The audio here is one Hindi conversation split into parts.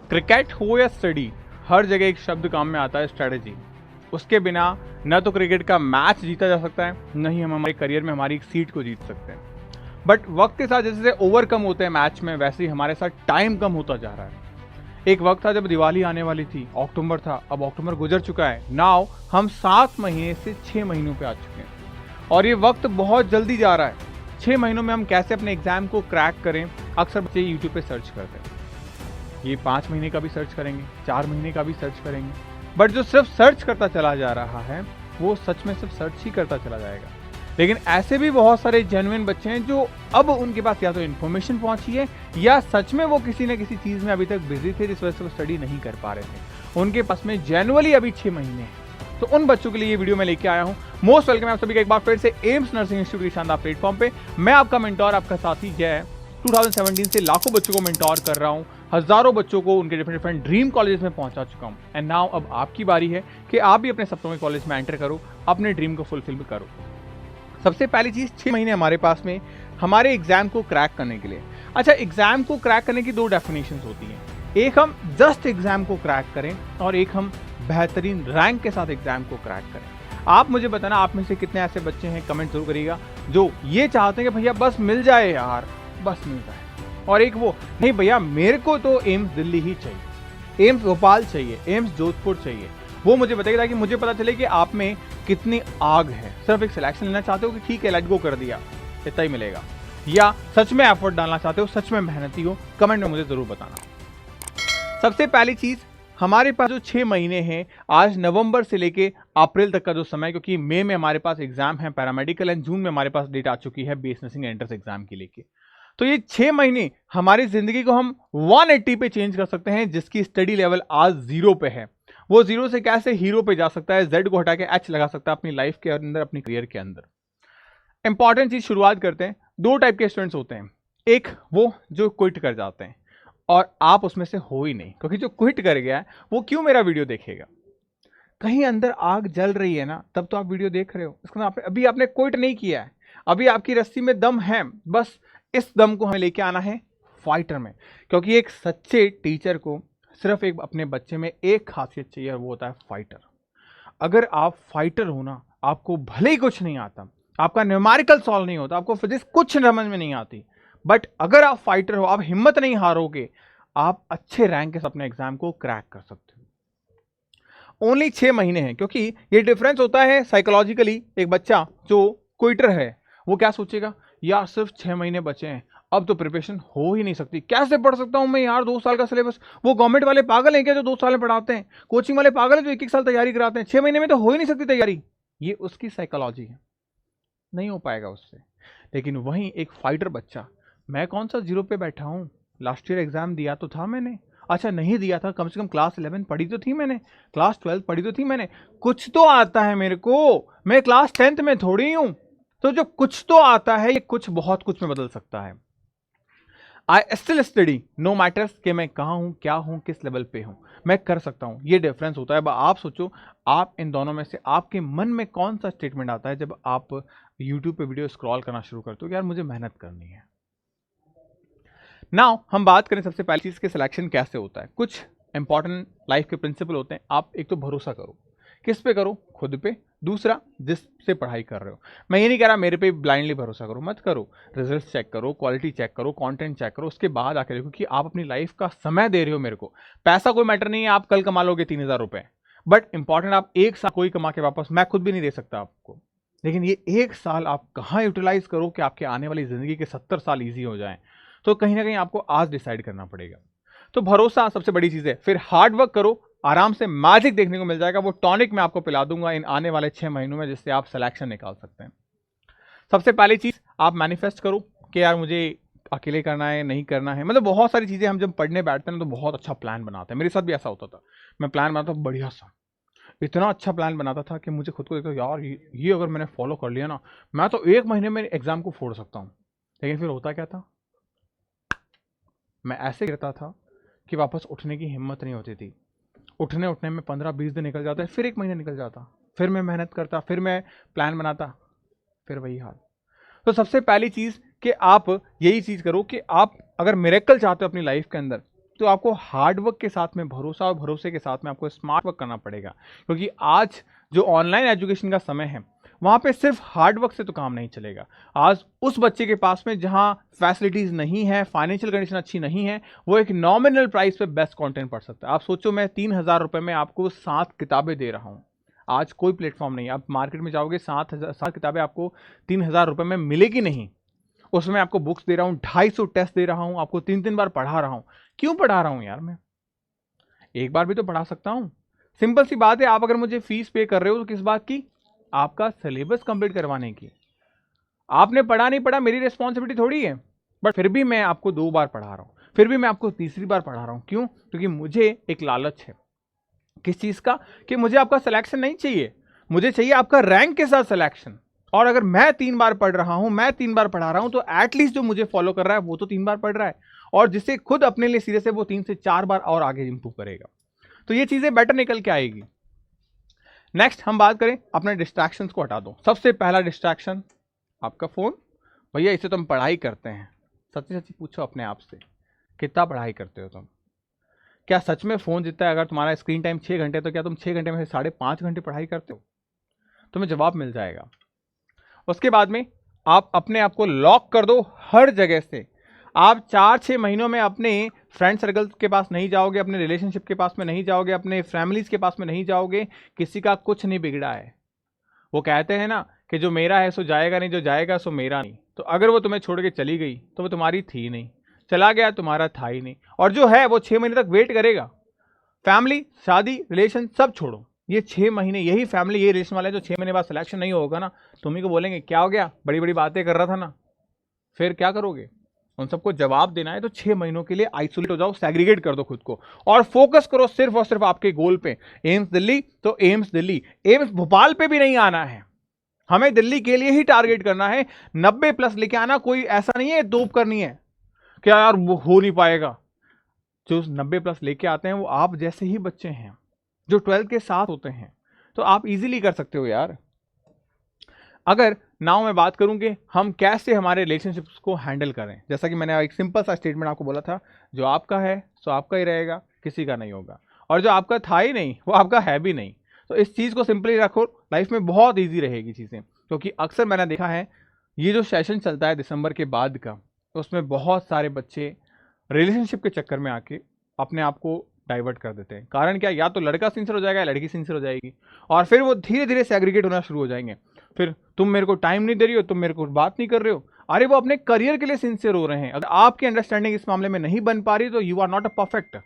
क्रिकेट हो या स्टडी, हर जगह एक शब्द काम में आता है, स्ट्रेटेजी। उसके बिना न तो क्रिकेट का मैच जीता जा सकता है, न ही हम हमारे करियर में हमारी एक सीट को जीत सकते हैं। बट वक्त के साथ जैसे जैसे ओवर कम होते हैं मैच में, वैसे ही हमारे साथ टाइम कम होता जा रहा है। एक वक्त था जब दिवाली आने वाली थी, अक्टूबर था, अब अक्टूबर गुजर चुका है। नाउ हम 7 महीने से 6 महीनों पे आ चुके हैं और ये वक्त बहुत जल्दी जा रहा है। 6 महीनों में हम कैसे अपने एग्जाम को क्रैक करें, अक्सर बच्चे यूट्यूब पे सर्च करते हैं। ये 5 महीने का भी सर्च करेंगे, 4 महीने का भी सर्च करेंगे, बट जो सिर्फ सर्च करता चला जा रहा है वो सच में सिर्फ सर्च ही करता चला जाएगा। लेकिन ऐसे भी बहुत सारे जेन्युइन बच्चे हैं जो अब उनके पास या तो इन्फॉर्मेशन पहुंची है या सच में वो किसी न किसी चीज में अभी तक बिजी थे जिस वजह से वो स्टडी नहीं कर पा रहे थे। उनके पास में जेन्युइनली अभी 6 महीने हैं। तो उन बच्चों के लिए ये वीडियो मैं लेके आया हूँ। मोस्ट वेलकम आप सभी का एक बार फिर से एम्स नर्सिंग इंस्टीट्यूट के शानदार प्लेटफॉर्म पे। मैं आपका मेंटोर, आपका साथी जय। 2017 से लाखों बच्चों को मेंटोर कर रहा हूँ, हजारों बच्चों को उनके डिफरेंट ड्रीम कॉलेज में पहुंचा चुका हूँ। एंड नाउ अब आपकी बारी है कि आप भी अपने सपनों के कॉलेज में एंटर करो, अपने ड्रीम को फुलफिल करो। सबसे पहली चीज, 6 महीने हमारे पास में हमारे एग्जाम को क्रैक करने के लिए। अच्छा, एग्जाम को क्रैक करने की 2 डेफिनेशन होती हैं। एक हम जस्ट एग्जाम को क्रैक करें और एक हम बेहतरीन रैंक के साथ एग्जाम को क्रैक करें। आप मुझे बताना, आप में से कितने ऐसे बच्चे हैं, कमेंट जरूर करिएगा, जो ये चाहते हैं कि भैया बस मिल जाए यार, बस मिल जाए। और एक वो, नहीं भैया मेरे को तो एम्स दिल्ली ही चाहिए, एम्स भोपाल चाहिए, एम्स जोधपुर चाहिए। वो मुझे बताइए ताकि मुझे पता चले कि आप में कितनी आग है। सिर्फ एक सिलेक्शन लेना चाहते हो कि ठीक है लेट गो कर दिया, इतना ही मिलेगा, या सच में एफर्ट डालना चाहते हो, सच में मेहनती हो, कमेंट में मुझे जरूर बताना। सबसे पहली चीज, हमारे पास जो 6 महीने हैं, आज नवंबर से लेके अप्रैल तक का जो समय, क्योंकि मई में हमारे पास एग्जाम है पैरामेडिकल एंड जून में हमारे पास डेट आ चुकी है बीएस नर्सिंग एंट्रेंस एग्जाम की लेके। तो ये 6 महीने हमारी जिंदगी को हम 180 पे चेंज कर सकते हैं। जिसकी स्टडी लेवल आज 0 पे है, वो 0 से कैसे हीरो पे जा सकता है, जेड को हटा के एच लगा सकता है अपनी लाइफ के अंदर, अपनी करियर के अंदर। इंपॉर्टेंट चीज शुरुआत करते हैं। 2 टाइप के स्टूडेंट्स होते हैं। एक वो जो क्विट कर जाते हैं, और आप उसमें से हो ही नहीं, क्योंकि जो क्विट कर गया है वो क्यों मेरा वीडियो देखेगा। कहीं अंदर आग जल रही है ना, तब तो आप वीडियो देख रहे हो। इसका अभी आपने क्विट नहीं किया है, अभी आपकी रस्सी में दम है। बस इस दम को हमें लेके आना है फाइटर में, क्योंकि एक सच्चे टीचर को सिर्फ एक अपने बच्चे में एक खासियत चाहिए, और वो होता है फाइटर। अगर आप फाइटर हो ना, आपको भले ही कुछ नहीं आता, आपका न्यूमेरिकल सॉल्व नहीं होता, आपको फिजिक्स कुछ समझ में नहीं आती, बट अगर आप फाइटर हो, आप हिम्मत नहीं हारोगे, आप अच्छे रैंक के साथ अपने एग्जाम को क्रैक कर सकते हो। ओनली 6 महीने हैं, क्योंकि ये डिफरेंस होता है साइकोलॉजिकली। एक बच्चा जो क्विटर है वो क्या सोचेगा, यार सिर्फ 6 महीने बचे हैं, अब तो प्रिपरेशन हो ही नहीं सकती, कैसे पढ़ सकता हूं मैं यार 2 साल का सिलेबस। वो गवर्नमेंट वाले पागल हैं क्या जो 2 साल में पढ़ाते हैं, कोचिंग वाले पागल हैं जो 1-1 साल तैयारी कराते हैं, 6 महीने में तो हो ही नहीं सकती तैयारी। ये उसकी साइकोलॉजी है, नहीं हो पाएगा उससे। लेकिन वहीं एक फाइटर बच्चा, मैं कौन सा 0 पे बैठा हूं, लास्ट ईयर एग्जाम दिया तो था मैंने, अच्छा नहीं दिया था, कम से कम क्लास 11 पढ़ी तो थी मैंने, क्लास 12 पढ़ी तो थी मैंने, कुछ तो आता है मेरे को, मैं क्लास 10th में थोड़ी हूं। तो जो कुछ तो आता है, ये कुछ बहुत कुछ में बदल सकता है। I still study no matters कि मैं कहाँ हूँ, क्या हूँ, किस लेवल पे हूँ, मैं कर सकता हूँ। ये डिफरेंस होता है। अब आप सोचो, आप इन दोनों में से आपके मन में कौन सा स्टेटमेंट आता है जब आप यूट्यूब पे वीडियो स्क्रॉल करना शुरू करते हो, यार मुझे मेहनत करनी है। नाउ हम बात करें सबसे पहली चीज के सिलेक्शन कैसे होता है। कुछ इंपॉर्टेंट लाइफ के प्रिंसिपल होते हैं। आप एक तो भरोसा करो, किस पे करो, खुद पे। दूसरा, जिससे पढ़ाई कर रहे हो। मैं ये नहीं कह रहा मेरे पे ब्लाइंडली भरोसा करो, मत करो। रिजल्ट चेक करो, क्वालिटी चेक करो, कंटेंट चेक करो, उसके बाद आकर देखो कि आप अपनी लाइफ का समय दे रहे हो मेरे को। पैसा कोई मैटर नहीं है, आप कल कमा लोगे 3000 रुपए, बट इंपॉर्टेंट आप एक साल कोई कमा के वापस, मैं खुद भी नहीं दे सकता आपको, लेकिन ये एक साल आप कहाँ यूटिलाइज करो कि आपके आने वाली जिंदगी के 70 साल ईजी हो जाए। तो कहीं ना कहीं आपको आज डिसाइड करना पड़ेगा। तो भरोसा सबसे बड़ी चीज है। फिर हार्ड वर्क करो, आराम से मैजिक देखने को मिल जाएगा। वो टॉनिक मैं आपको पिला दूंगा इन आने वाले 6 महीनों में, जिससे आप सिलेक्शन निकाल सकते हैं। सबसे पहली चीज, आप मैनिफेस्ट करो कि यार मुझे अकेले करना है, नहीं करना है। मतलब बहुत सारी चीजें हम जब पढ़ने बैठते हैं तो बहुत अच्छा प्लान बनाते हैं। मेरे साथ भी ऐसा होता था, मैं प्लान बनाता था बढ़िया सा, इतना अच्छा प्लान बनाता था कि मुझे खुद को देखता यार ये अगर मैंने फॉलो कर लिया ना, मैं तो 1 महीने में एग्जाम को फोड़ सकता हूँ। लेकिन फिर होता क्या था, मैं ऐसे गिरता था कि वापस उठने की हिम्मत नहीं होती थी। उठने उठने में 15-20 दिन निकल जाता है, फिर 1 महीना निकल जाता, फिर मैं मेहनत करता, फिर मैं प्लान बनाता, फिर वही हाल। तो सबसे पहली चीज कि आप यही चीज करो कि आप अगर मिरेकल चाहते हो अपनी लाइफ के अंदर, तो आपको हार्ड वर्क के साथ में, भरोसा और भरोसे के साथ में आपको स्मार्ट वर्क करना पड़ेगा, क्योंकि आज जो ऑनलाइन एजुकेशन का समय है वहाँ पे सिर्फ हार्ड वर्क से तो काम नहीं चलेगा। आज उस बच्चे के पास में जहाँ फैसिलिटीज़ नहीं है, फाइनेंशियल कंडीशन अच्छी नहीं है, वो एक नॉमिनल प्राइस पे बेस्ट कंटेंट पढ़ सकता है। आप सोचो, मैं 3,000 रुपये में आपको 7 किताबें दे रहा हूँ। आज कोई प्लेटफॉर्म नहीं है, आप मार्केट में जाओगे 7 किताबें आपको 3,000 रुपये में मिलेगी नहीं। उसमें आपको बुक्स दे रहा हूँ, 250 टेस्ट दे रहा हूँ, आपको 3 बार पढ़ा रहा हूँ। क्यों पढ़ा रहा हूँ यार? मैं एक बार भी तो पढ़ा सकता हूँ। सिंपल सी बात है, आप अगर मुझे फीस पे कर रहे हो तो किस बात की? आपका सिलेबस कंप्लीट करवाने की। आपने पढ़ा नहीं पढ़ा मेरी रिस्पॉन्सिबिलिटी थोड़ी है, बट फिर भी मैं आपको 2 बार पढ़ा रहा हूँ, फिर भी मैं आपको 3री बार पढ़ा रहा हूँ। क्यों? क्योंकि मुझे एक लालच है। किस चीज़ का? कि मुझे आपका सिलेक्शन नहीं चाहिए, मुझे चाहिए आपका रैंक के साथ सिलेक्शन। और अगर मैं 3 बार पढ़ रहा हूँ, मैं 3 बार पढ़ा रहा हूँ, तो एटलीस्ट जो मुझे फॉलो कर रहा है वो तो 3 बार पढ़ रहा है, और जिससे खुद अपने लिए सीरियस है वो 3 से 4 बार और आगे इंप्रूव करेगा। तो ये चीज़ें बेटर निकल के आएगी। नेक्स्ट हम बात करें, अपने डिस्ट्रैक्शंस को हटा दो। सबसे पहला डिस्ट्रैक्शन आपका फ़ोन। भैया इससे तो हम पढ़ाई करते हैं। सच्ची सच्ची पूछो अपने आप से, कितना पढ़ाई करते हो तुम? क्या सच में फ़ोन जितना है, अगर तुम्हारा स्क्रीन टाइम 6 घंटे तो क्या तुम 6 घंटे में से 5.5 घंटे पढ़ाई करते हो? तुम्हें जवाब मिल जाएगा। उसके बाद में आप अपने आप को लॉक कर दो हर जगह से। आप 4-6 महीनों में अपने फ्रेंड सर्कल के पास नहीं जाओगे, अपने रिलेशनशिप के पास में नहीं जाओगे, अपने फैमिलीज के पास में नहीं जाओगे। किसी का कुछ नहीं बिगड़ा है। वो कहते हैं ना कि जो मेरा है सो जाएगा नहीं, जो जाएगा सो मेरा नहीं। तो अगर वो तुम्हें छोड़ के चली गई तो वो तुम्हारी थी नहीं, चला गया तुम्हारा था ही नहीं, और जो है वो 6 महीने तक वेट करेगा। फैमिली, शादी, रिलेशन सब छोड़ो, ये 6 महीने यही फैमिली, ये रिलेशन वाले जो 6 महीने बाद सिलेक्शन नहीं होगा ना, तुम्ही को बोलेंगे क्या हो गया, बड़ी बड़ी बातें कर रहा था ना। फिर क्या करोगे? उन सबको जवाब देना है तो 6 महीनों के लिए आइसोलेट हो जाओ, सेग्रीगेट कर दो खुद को, और फोकस करो सिर्फ और सिर्फ आपके गोल पे। एम्स दिल्ली तो एम्स दिल्ली, एम्स भोपाल पे भी नहीं आना है, हमें दिल्ली के लिए ही टारगेट करना है। 90+ लेके आना, कोई ऐसा नहीं है दोप करनी है क्या यार वो हो नहीं पाएगा। जो 90+ लेके आते हैं वो आप जैसे ही बच्चे हैं जो 12th के साथ होते हैं, तो आप इजीली कर सकते हो यार। अगर नाउ मैं बात करूं कि हम कैसे हमारे रिलेशनशिप्स को हैंडल करें, जैसा कि मैंने एक सिंपल सा स्टेटमेंट आपको बोला था, जो आपका है सो आपका ही रहेगा, किसी का नहीं होगा, और जो आपका था ही नहीं वो आपका है भी नहीं। तो इस चीज़ को सिंपली रखो, लाइफ में बहुत ईजी रहेगी चीज़ें। क्योंकि अक्सर मैंने देखा है ये जो सेशन चलता है दिसंबर के बाद का, उसमें बहुत सारे बच्चे रिलेशनशिप के चक्कर में आके अपने आप को डाइवर्ट कर देते हैं। कारण क्या? या तो लड़का सिंसियर हो जाएगा या लड़की सिंसियर हो जाएगी, और फिर वो धीरे धीरे सेग्रीगेट होना शुरू हो जाएंगे। फिर तुम मेरे को टाइम नहीं दे रही हो, तुम मेरे को बात नहीं कर रहे हो। अरे वो अपने करियर के लिए सिंसियर हो रहे हैं। अगर आपकी अंडरस्टैंडिंग इस मामले में नहीं बन पा रही तो you are not a perfect,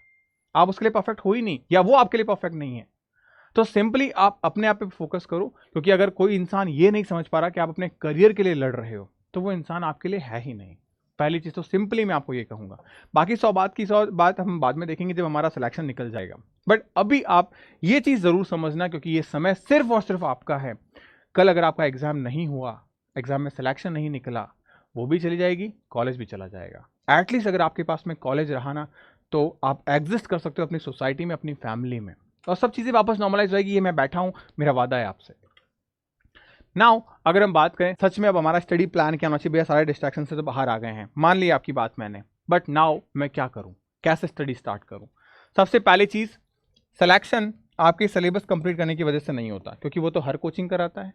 आप उसके लिए परफेक्ट हो ही नहीं, या वो आपके लिए परफेक्ट नहीं है। तो सिंपली आप अपने आप पे फोकस करो, क्योंकि अगर कोई इंसान ये नहीं समझ पा रहा कि आप अपने करियर के लिए लड़ रहे हो तो वो इंसान आपके लिए है ही नहीं। पहली चीज तो सिंपली मैं आपको ये कहूंगा। बाकी 100 बात हम बाद में देखेंगे जब हमारा सिलेक्शन निकल जाएगा। बट अभी आप ये चीज जरूर समझना, क्योंकि ये समय सिर्फ और सिर्फ आपका है। कल अगर आपका एग्जाम नहीं हुआ, एग्जाम में सिलेक्शन नहीं निकला, वो भी चली जाएगी, कॉलेज भी चला जाएगा। एटलीस्ट अगर आपके पास में कॉलेज रहा ना, तो आप एग्जिस्ट कर सकते हो अपनी सोसाइटी में, अपनी फैमिली में, और सब चीज़ें वापस नॉर्मलाइज होएगी। ये मैं बैठा हूँ, मेरा वादा है आपसे। नाउ अगर हम बात करें सच में अब हमारा स्टडी प्लान क्या होना चाहिए, भैया सारे डिस्ट्रैक्शन से तो बाहर आ गए हैं, मान लिया आपकी बात मैंने, बट नाउ मैं क्या करूं, कैसे स्टडी स्टार्ट करूं? सबसे पहली चीज, सिलेक्शन आपके सिलेबस कंप्लीट करने की वजह से नहीं होता, क्योंकि वो तो हर कोचिंग कराता है,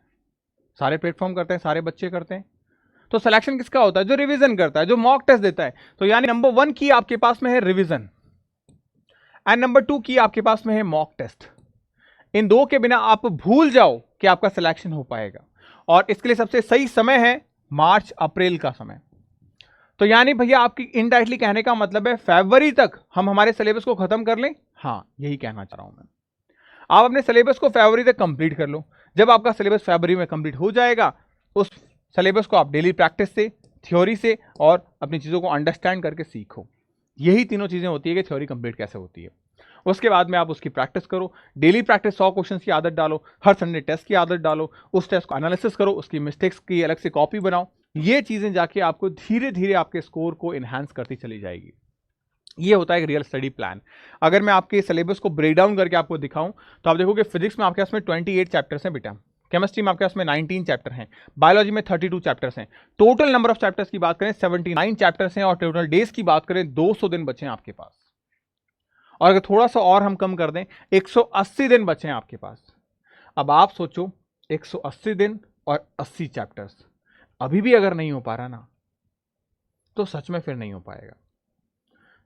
सारे प्लेटफॉर्म करते हैं, सारे बच्चे करते हैं। तो सिलेक्शन किसका होता है? जो रिवीजन करता है, जो मॉक टेस्ट देता है। तो यानी नंबर 1 की आपके पास में है रिवीजन, एंड नंबर 2 की आपके पास में है मॉक टेस्ट। इन दो के बिना आप भूल जाओ कि आपका सिलेक्शन हो पाएगा, और इसके लिए सबसे सही समय है मार्च अप्रैल का समय। तो यानी भैया आपकी इनडायरेक्टली कहने का मतलब है फरवरी तक हम हमारे सिलेबस को खत्म कर लें। हाँ, यही कहना चाह रहा हूं मैं। आप अपने सिलेबस को फरवरी तक कंप्लीट कर लो। जब आपका सिलेबस फरवरी में कंप्लीट हो जाएगा, उस सिलेबस को आप डेली प्रैक्टिस से, थ्योरी से और अपनी चीज़ों को अंडरस्टैंड करके सीखो। यही तीनों चीज़ें होती है कि थ्योरी कंप्लीट कैसे होती है। उसके बाद में आप उसकी प्रैक्टिस करो, डेली प्रैक्टिस, 100 क्वेश्चंस की आदत डालो, हर संडे टेस्ट की आदत डालो, उस टेस्ट को एनालिसिस करो, उसकी मिस्टेक्स की अलग से कॉपी बनाओ। ये चीज़ें जाके आपको धीरे धीरे आपके स्कोर को इन्हांस करती चली जाएगी। ये होता है एक रियल स्टडी प्लान। अगर मैं आपके सिलेबस को ब्रेक डाउन करके आपको दिखाऊं तो आप देखोगे फिजिक्स में आपके पास में 28 चैप्टर्स हैं बेटा, केमिस्ट्री में आपके पास में 19 चैप्टर हैं, बायोलॉजी में 32 चैप्टर्स हैं। टोटल नंबर ऑफ चैप्टर्स की बात करें 79 चैप्टर्स हैं, और टोटल डेज की बात करें 200 दिन बचे हैं आपके पास। और अगर थोड़ा सा और हम कम कर दें, 180 दिन बचे हैं आपके पास। अब आप सोचो 180 दिन और 80 चैप्टर्स, अभी भी अगर नहीं हो पा रहा ना, तो सच में फिर नहीं हो पाएगा।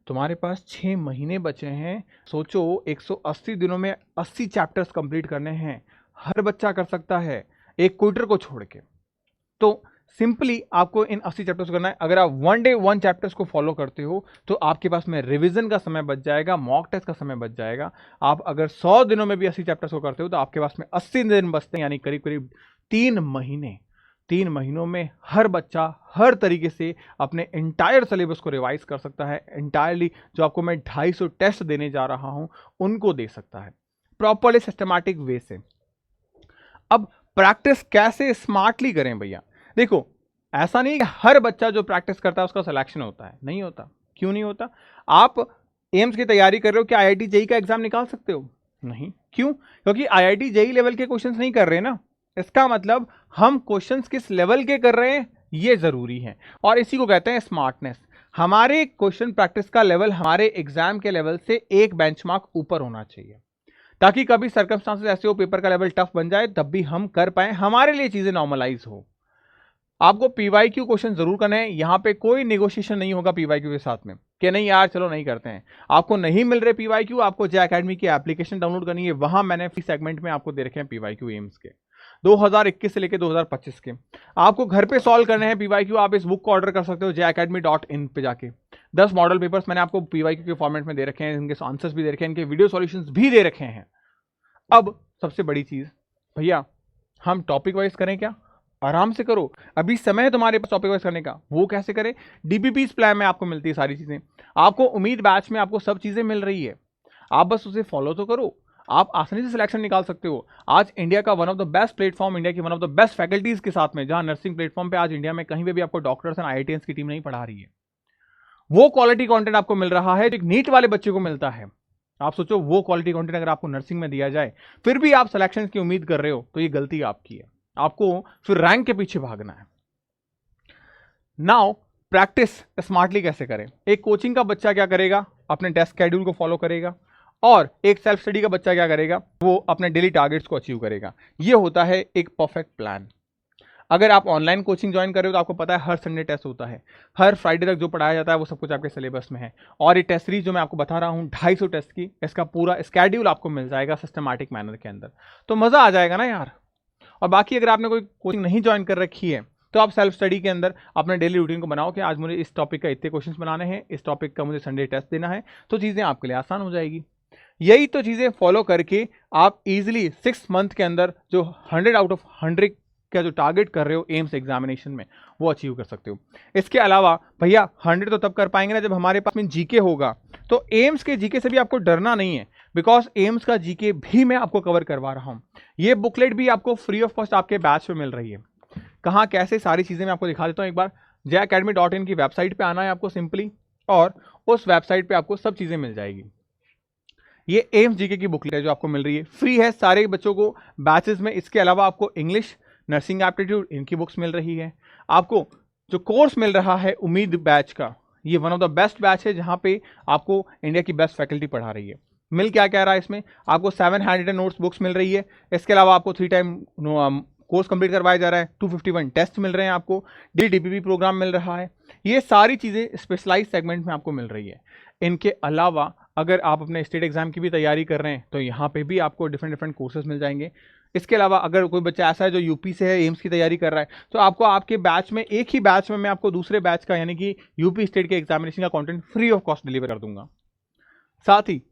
तुम्हारे पास 6 महीने बचे हैं। सोचो 180 दिनों में 80 चैप्टर्स कंप्लीट करने हैं। हर बच्चा कर सकता है, एक क्विटर को छोड़ के। तो सिंपली आपको इन 80 चैप्टर्स करना है। अगर आप 1 डे 1 चैप्टर्स को फॉलो करते हो तो आपके पास में रिवीजन का समय बच जाएगा, मॉक टेस्ट का समय बच जाएगा। आप अगर 100 दिनों में भी 80 चैप्टर्स को करते हो तो आपके पास में 80 दिन बचते हैं, यानी करीब करीब 3 महीने। 3 महीनों में हर बच्चा हर तरीके से अपने इंटायर सिलेबस को रिवाइज कर सकता है। इंटायरली जो आपको मैं 250 टेस्ट देने जा रहा हूं उनको दे सकता है, प्रॉपरली सिस्टमैटिक वे से। अब प्रैक्टिस कैसे स्मार्टली करें भैया? देखो, ऐसा नहीं कि हर बच्चा जो प्रैक्टिस करता है उसका सिलेक्शन होता है, नहीं होता। क्यों नहीं होता? आप एम्स की तैयारी कर रहे हो, क्या आईआईटी जेईई का एग्जाम निकाल सकते हो? नहीं। क्यों? क्योंकि आईआईटी जेईई लेवल के क्वेश्चंस नहीं कर रहे ना। इसका मतलब हम क्वेश्चंस किस लेवल के कर रहे हैं ये जरूरी है, और इसी को कहते हैं स्मार्टनेस। हमारे क्वेश्चन प्रैक्टिस का लेवल हमारे एग्जाम के लेवल से एक बेंचमार्क ऊपर होना चाहिए, ताकि कभी सर्कमस्टांसेस ऐसे हो, पेपर का लेवल टफ बन जाए, तब भी हम कर पाए, हमारे लिए चीजें नॉर्मलाइज हो। आपको पीवाईक्यू क्वेश्चन जरूर करने हैं, यहां पे कोई नेगोशिएशन नहीं होगा पीवाईक्यू के साथ में कि नहीं यार चलो नहीं करते हैं। आपको नहीं मिल रहे पीवाईक्यू, आपको जे एकेडमी की एप्लीकेशन डाउनलोड करनी है, वहां मैंने फ्री सेगमेंट में आपको दे रखे हैं पीवाईक्यू एम्स के 2021 से लेकर 2025 के। आपको घर पे सॉल्व करने हैं पीवाईक्यू, आप इस बुक को ऑर्डर कर सकते हो jeacademy.in पे जाके। 10 मॉडल पेपर्स मैंने आपको पीवाईक्यू के फॉर्मेट में दे रखे हैं, इनके आंसर्स भी दे रखे हैं, इनके वीडियो सॉल्यूशंस भी दे रखे हैं। अब सबसे बड़ी चीज भैया, हम टॉपिक वाइज करें क्या? आराम से करो, अभी समय है तुम्हारे पास टॉपिक वाइज करने का। वो कैसे करें? डीपीपीस प्लान में आपको मिलती है सारी चीजें। आपको उम्मीद बैच में आपको सब चीजें मिल रही है, आप बस उसे फॉलो तो करो, आप आसानी से सिलेक्शन निकाल सकते हो। आज इंडिया का one of the best platform, India की one of the best faculties के साथ में, जहां नर्सिंग प्लेटफॉर्म पे आज इंडिया में कहीं भी आपको डॉक्टर्स एंड आईआईटीएंस की टीम नहीं पढ़ा रही है, वो क्वालिटी कंटेंट आपको मिल रहा है जो एक नीट वाले बच्चे को मिलता है। आप सोचो वो क्वालिटी कंटेंट अगर आपको नर्सिंग में दिया जाए, फिर भी आप सिलेक्शन की उम्मीद कर रहे हो, तो ये गलती आपकी है। आपको फिर रैंक के पीछे भागना है। नाउ प्रैक्टिस स्मार्टली कैसे करें? एक कोचिंग का बच्चा क्या करेगा? अपने टेस्ट शेड्यूल को फॉलो करेगा, और एक सेल्फ स्टडी का बच्चा क्या करेगा? वो अपने डेली टारगेट्स को अचीव करेगा। ये होता है एक परफेक्ट प्लान। अगर आप ऑनलाइन कोचिंग ज्वाइन कर रहे हो तो आपको पता है हर संडे टेस्ट होता है, हर फ्राइडे तक जो पढ़ाया जाता है वो सब कुछ आपके सिलेबस में है। और ये टेस्ट सीरीज जो मैं आपको बता रहा हूँ 250 टेस्ट की, इसका पूरा स्केड्यूल आपको मिल जाएगा सिस्टमैटिक मैनर के अंदर, तो मजा आ जाएगा ना यार। और बाकी अगर आपने कोई कोचिंग नहीं ज्वाइन कर रखी है तो आप सेल्फ स्टडी के अंदर अपने डेली रूटीन को बनाओ कि आज मुझे इस टॉपिक का इतने क्वेश्चंस बनाने हैं, इस टॉपिक का मुझे संडे टेस्ट देना है, तो चीज़ें आपके लिए आसान हो जाएगी। यही तो चीज़ें फॉलो करके आप इजीली 6 मंथ के अंदर जो 100 आउट ऑफ 100 का जो टारगेट कर रहे हो एम्स एग्जामिनेशन में, वो अचीव कर सकते हो। इसके अलावा भैया 100 तो तब कर पाएंगे ना जब हमारे पास में जीके होगा। तो एम्स के जीके से भी आपको डरना नहीं है, बिकॉज एम्स का जीके भी मैं आपको कवर करवा रहा हूं। ये बुकलेट भी आपको फ्री ऑफ कॉस्ट आपके बैच में मिल रही है। कहाँ कैसे सारी चीज़ें मैं आपको दिखा देता हूँ। एक बार jeacademy.in की वेबसाइट पे आना है आपको सिंपली, और उस वेबसाइट पे आपको सब चीज़ें मिल जाएगी। ये एम्स जीके की बुकलेट है जो आपको मिल रही है, फ्री है सारे बच्चों को बैचेस में। इसके अलावा आपको इंग्लिश, नर्सिंग एप्टीट्यूड, इनकी बुक्स मिल रही है। आपको जो कोर्स मिल रहा है उम्मीद बैच का, ये one of the best batch है जहाँ पे आपको इंडिया की बेस्ट फैकल्टी पढ़ा रही है। मिल क्या कह रहा है इसमें? आपको 7 हैंड नोट्स बुक्स मिल रही है। इसके अलावा आपको 3 टाइम कोर्स कंप्लीट करवाया जा रहा है, 251 टेस्ट मिल रहे हैं आपको, डीपीपी प्रोग्राम मिल रहा है। ये सारी चीज़ें स्पेशलाइज सेगमेंट में आपको मिल रही है। इनके अलावा अगर आप अपने स्टेट एग्जाम की भी तैयारी कर रहे हैं तो यहाँ पे भी आपको डिफरेंट कोर्सेज मिल जाएंगे। इसके अलावा अगर कोई बच्चा ऐसा है जो यूपी से है, एम्स की तैयारी कर रहा है, तो आपको आपके बैच में, एक ही बैच में मैं आपको दूसरे बैच का यानी कि यूपी स्टेट के एग्जामिनेशन का content free of cost deliver कर दूंगा। साथ ही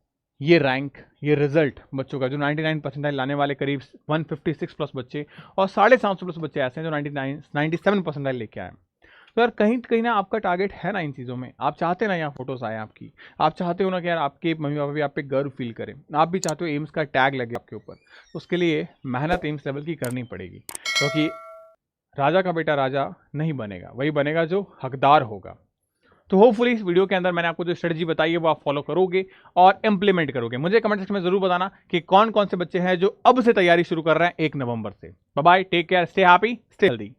ये रैंक, ये रिजल्ट बच्चों का जो 99 परसेंटाइल लाने वाले करीब 156 प्लस बच्चे और 750 प्लस बच्चे ऐसे हैं जो 97 परसेंटाइल लेके आए। तो यार कहीं ना आपका टारगेट है ना इन चीज़ों में। आप चाहते ना यहाँ फोटोज आए आपकी, आप चाहते हो ना कि यार आपके मम्मी पापा भी आप पे गर्व फील करें, आप भी चाहते हो एम्स का टैग लगे आपके ऊपर। उसके लिए मेहनत एम्स लेवल की करनी पड़ेगी, क्योंकि राजा का बेटा राजा नहीं बनेगा, वही बनेगा जो हकदार होगा। तो होपफुली इस वीडियो के अंदर मैंने आपको जो स्ट्रेटजी बताई है वो आप फॉलो करोगे और इंप्लीमेंट करोगे। मुझे कमेंट सेक्शन में जरूर बताना कि कौन कौन से बच्चे हैं जो अब से तैयारी शुरू कर रहे हैं 1 नवंबर से। Bye bye, take care, stay happy, stay healthy.